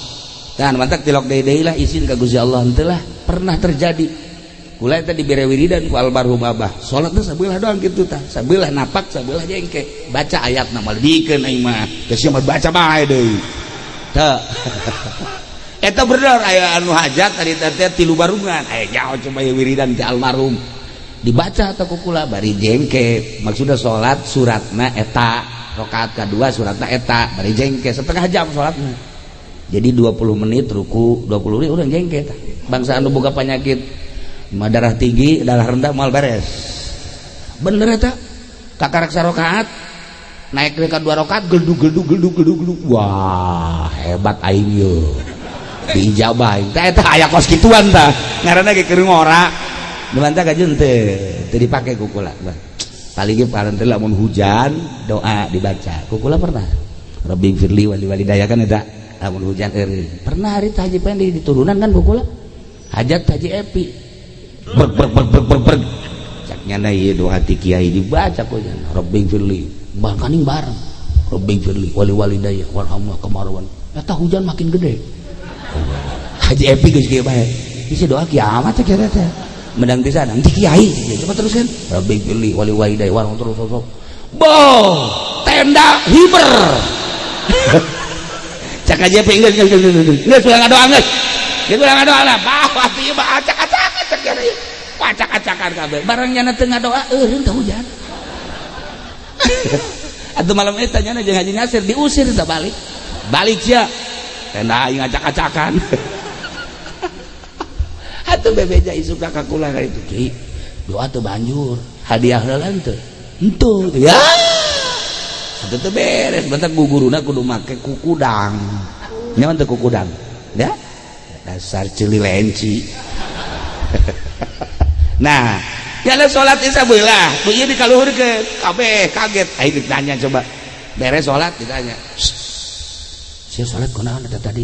[SPEAKER 1] dan mantak tilok deui lah izin ka Gusti Allah henteu lah pernah terjadi kula eta dibere wiridan ku almarhum abah salatna sabelah doang kitu tah sabelah napak sabelah jengke baca ayatna mah dikeun aing mah geus mah baca bae deui teu eta bener aya anu hajat tadi teh 3 barungan aya nyaho coba wiridan ti almarhum dibaca teh ku kula bari jengke maksudna salat suratna eta rakaat kadua suratna eta bari jengke setengah jam salatna jadi 20 menit ruku 20 menit urang jengke tah bangsa anu boga penyakit darah tinggi darah rendah mal beres bener eta kakarak sarokaat naik ke 2 rakaat geldug wah hebat aing yo diijabah tah eta aya kos kituan tah ngaranna ge keur ngora dimanta kajeun teu dipake ku kula paling ge paranti lamun hujan doa dibaca ku kula pernah Rabbi firli wali walidaya kan eta lamun hujan eureun pernah hari Haji Pendi diturunan kan ku kula hajat Haji Epi ber caknya na ieu doa ti kiai dibaca ku Rabbi firli bahkan bareng Rabbi firli wali walidayah warhamna kamarwan eta hujan makin gede. Haji Epi geus kieu bae. Isi doa kiamat cek eta teh. Menang pisan nang kiai. Coba teruskan. Rabbi pilih wali waidai warung terus. Boh, tenda hiber. Cak aja Epi geus ulah ngadoa geus. Geus ulah ngadoa lah. Bah, atuh mah acak-acakan cek kieu. Acak-acakan kabeh. Barang nyana teu ngadoa eureun teh hujan. Atuh malam eta nyana jeung Haji Nasir diusir teh balik. Balik sia. Tenda aing acak-acakan. Atuh bebeja isuka ka kula ka itu Ki. Doa teu banjur, hadiah heula teu. Henteu ya. Atuh teu beres, bentar guguruna kudu make kukudang. Nyaman teu kukudang? Ya? Dasar cililenci. Nah, jalan sholat isya belah. Bu ieu dikaluhurkeun, kabeh kaget. Aing ditanya coba. Beres sholat ditanya. Sia sholat kunaon eta tadi?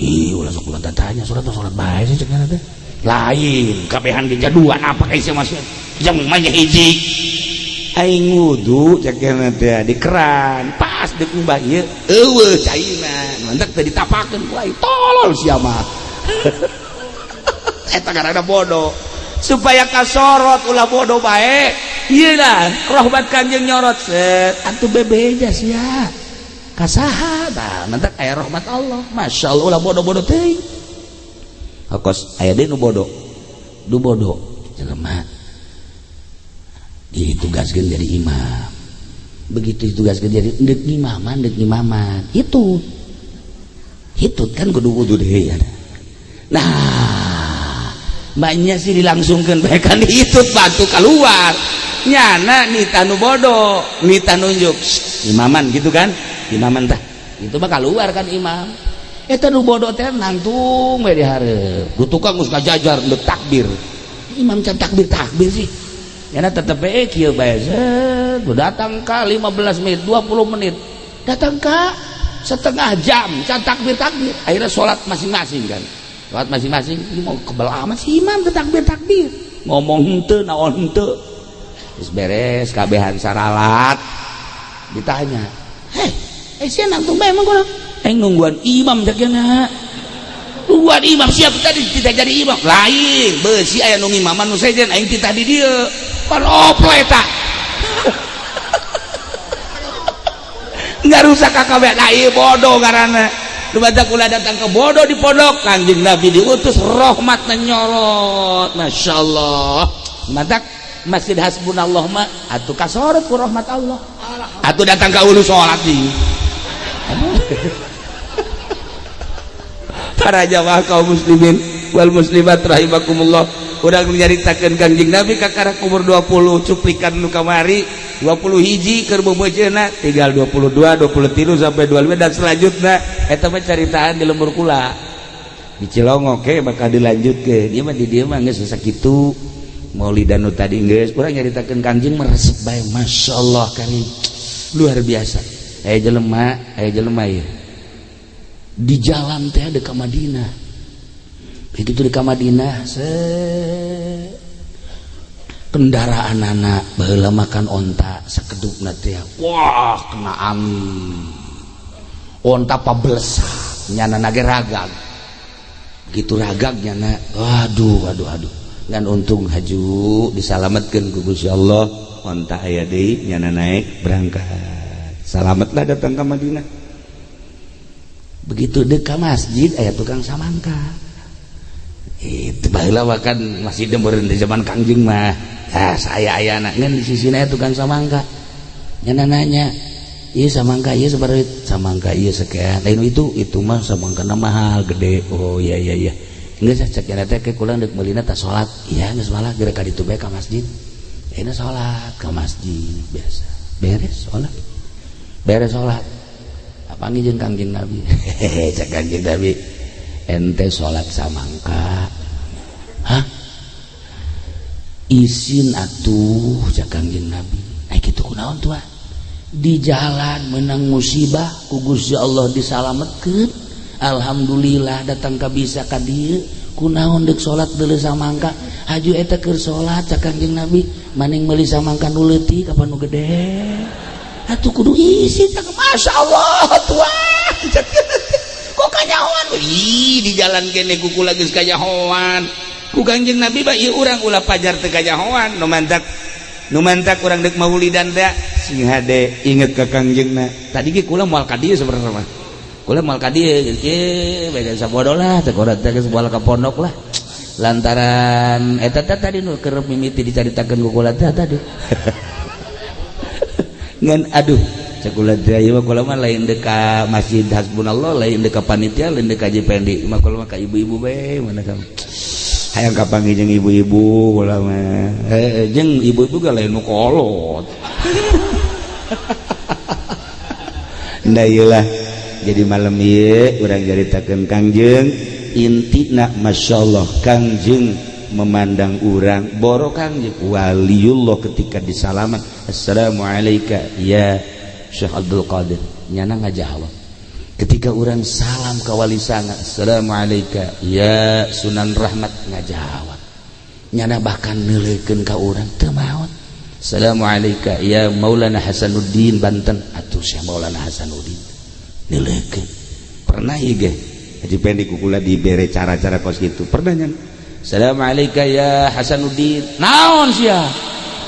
[SPEAKER 1] Ih, ulah sok ulah tanya sholat bae sih cenah teh. Lain kabehan di jaduan apa kayak sih masuk jam mana hiji aing wudu cekena teh di keran pas di mbah ieu eueuh caina mantek teh ditapakeun ku aing tolol sia mah eta karana bodoh supaya kasorot ulah bodoh bae ieu lah rahmat Kanjeng nyorot set atuh bebeja sia kasaha tah mantek aya rahmat Allah masyaallah ulah bodoh-bodoh teuing kos aya deui nu bodoh jelema ditugaskeun jadi imam begitu ditugaskeun jadi endek imaman itu kan kudu wudu deui nah banyak sih dilangsungkeun bae kan ditut batu keluar nyana nita nu bodoh nita nunjuk imaman gitu kan imaman tah itu mah keluar kan imam eta nu bodoh teh nangtung we di hareup du tukang geus ngajajar ndek takbir imam can takbir sih yana tetep we kieu bae set datang ka 15 menit 20 menit datang ka setengah jam can takbir akhirnya sholat masing-masing kan sholat masing-masing ini mau kebal amat si imam takbir ngomong henteu naon henteu geus beres kabehan saralat ditanya sia nangtung bae emang kurang aing nungguan imam jakna nungguan imam siap tadi tidak jadi imam lain beusi aya nu ngimaman nu sejen aing ti tadi dieu pan opo eta enggak rusak kakabeh nah ieu bodoh karana nu badak ulah datang ke bodoh di pondok Kanjeng Nabi diutus rahmatna nyorot masyaallah badak Masjid Hasbunallah mah atuh kasorot ku rahmat Allah atuh datang ka ulu salat di para jamaah kaum muslimin wal muslimat rahimakumullah urang nyaritakeun Kanjeng Nabi kakara umur 20 cuplikan nu kamari 20 hiji keur bebejeuna tinggal 22 23 sampai 25 dan selanjutnya eta mah caritaan di lembur kula di Cilongok bakal dilanjutkeun ieu mah di dieu mah geus sakitu maulidan nu tadi geus urang nyaritakeun Kanjeng meresep bae masyaallah karim luar biasa aya jelema ieu di jalan teh ada ke Madinah begitu di Madinah kendaraan anak baheula makan onta sakedupna teh wah kena angin onta pablesak nyana nage ragag gitu ragag nyana waduh ngan untung haju disalametkeun ku Gusti Allah onta aya deui nyana naik berangkat salametlah datang ke Madinah begitu dekat masjid aya tukang samangka itu baheula makan masih demeureun di zaman Kangjeng mah saya ayana ngan di sisina aya tukang samangka nyana nanya ieu samangka ieu sabaraha samangka ieu sekian lain itu mah samangkana mahal gede oh iya geus cek nya teh ke kula deuk meulina tah salat iya geus malah geura ka ditu bae ka masjid ayeuna salat ka masjid biasa beres salat panggil jeung Kangjeng Nabi cek Kangjeng Nabi ente sholat samangka hah izin atuh cek Kangjeng Nabi kitu kunaon tuh di jalan menang musibah ku Gusti Allah disalametkeun alhamdulillah datang ka bisa ka dieu kunaon deuk sholat deuleu samangka haju eta keur sholat cek Kangjeng Nabi maning meuli samangka nu leutik apa nu gede atuh kudu isi cak masyaallah tuah kanyahoan di jalan kene kuku lagi kanyahoan ku Kangjeng Nabi ieu urang ulah pajar teu kanyahoan nu mantak urang deuk maulidan da sing hade inget ka Kangjengna tadi ge kula moal ka dieu sebenarnya mah kula moal ka dieu ge beda sabodo lah teu korat teh geus moal ka pondok lah lantaran eta tadi nu keur mimiti dicaritakeun ku kula tadi ngan aduh cakula teh ieu mah kula mah lain deuk ka Masjid Hasbunallah lain deuk ka panitia lain deuk ka Jipendi mah kula mah ka ibu-ibu bae mana kam hayang kapanggih jeung ibu-ibu kula mah jeung ibu-ibu ga lain nu kolot nah ieu lah jadi malam ieu urang caritakeun Kangjeng intina masyaallah Kangjeng memandang urang boro Kangjeng waliullah ketika disalaman assalamualaikum ya Syekh Abdul Qadir nyana ngajawab ketika urang salam ka wali sanga assalamualaikum ya Sunan Rahmat ngajawab nyana bahkan neuleukeun ka urang teu maot assalamualaikum ya Maulana Hasanuddin Banten atuh Syekh Maulana Hasanuddin neuleukeun pernah ieu ge Haji Pendi kukula dibere cara-cara kos gitu pernah nyana assalamualaikum ya Hasanuddin naon sia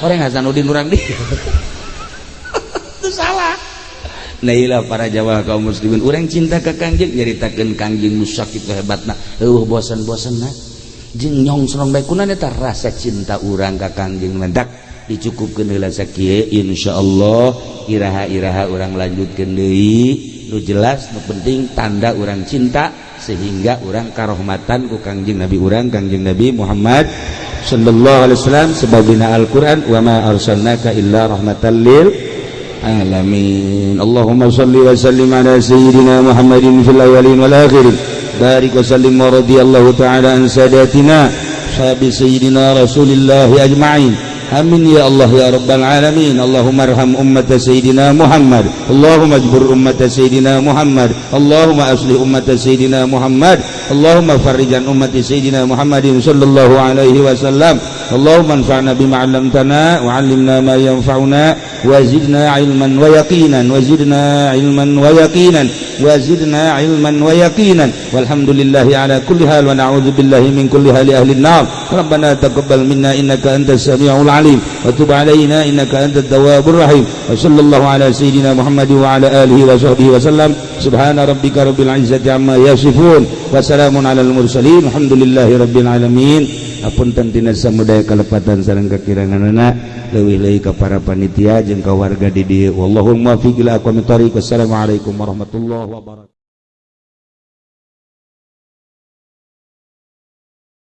[SPEAKER 1] orang Hasanuddin urang di itu salah nah ilah para Jawa kaum muslimin urang cinta ka Kangjeng nyaritakeun Kangjeng musak itu hebatna bosan-bosanna jeung nyongsrong bae kunaon eta rasa cinta urang ka Kangjeng mendak dicukupkeun heula sakieu insyaallah iraha-iraha urang lanjutkeun deui nu jelas nu penting tanda urang cinta sehingga urang karahmatan ku Kangjeng Nabi urang Kangjeng Nabi Muhammad sallallahu alaihi wasallam sebabina Al-Qur'an wa ma arsalnaka illa rahmatan lil alamin Allahumma shalli wa sallim ala sayyidina Muhammadin fil awwalin wal akhirin barik wa sallim wa radiyallahu ta'ala an sadatina sahabi sayyidina Rasulillah ajma'in amin ya Allah ya rabbal alamin Allahumma arham ummata sayyidina Muhammad Allahumma ajbur ummata sayyidina Muhammad Allahumma aslih ummata sayyidina Muhammad Allahumma farrijan ummati sayyidina Muhammadin sallallahu alaihi wasallam Allahumma anfa'na bima 'allamtana wa 'allimna ma yanfa'una wa zidna 'ilman wa yaqinan wa zidna 'ilman wa yaqinan wa zidna 'ilman wa yaqinan walhamdulillahi ala kulli hal wa na'udzu billahi min kulli hali ahli an-nar rabbana taqabbal minna innaka antas samiul alim wa tub 'alaina innaka antat tawwabur rahim wa sallallahu ala sayyidina Muhammad wa ala alihi wa sahbihi wa sallam subhana rabbika rabbil 'izzati amma yasifun wa salamun alal mursalin alhamdulillahi rabbil alamin apunten tina samudaya kalepatan sareng kakiranganna leuwih-leuwih ka para panitia jeung ka warga di dieu wallahul muwaffiq ila aqwamit thoriq wassalamu alaikum warahmatullahi wabarakatuh.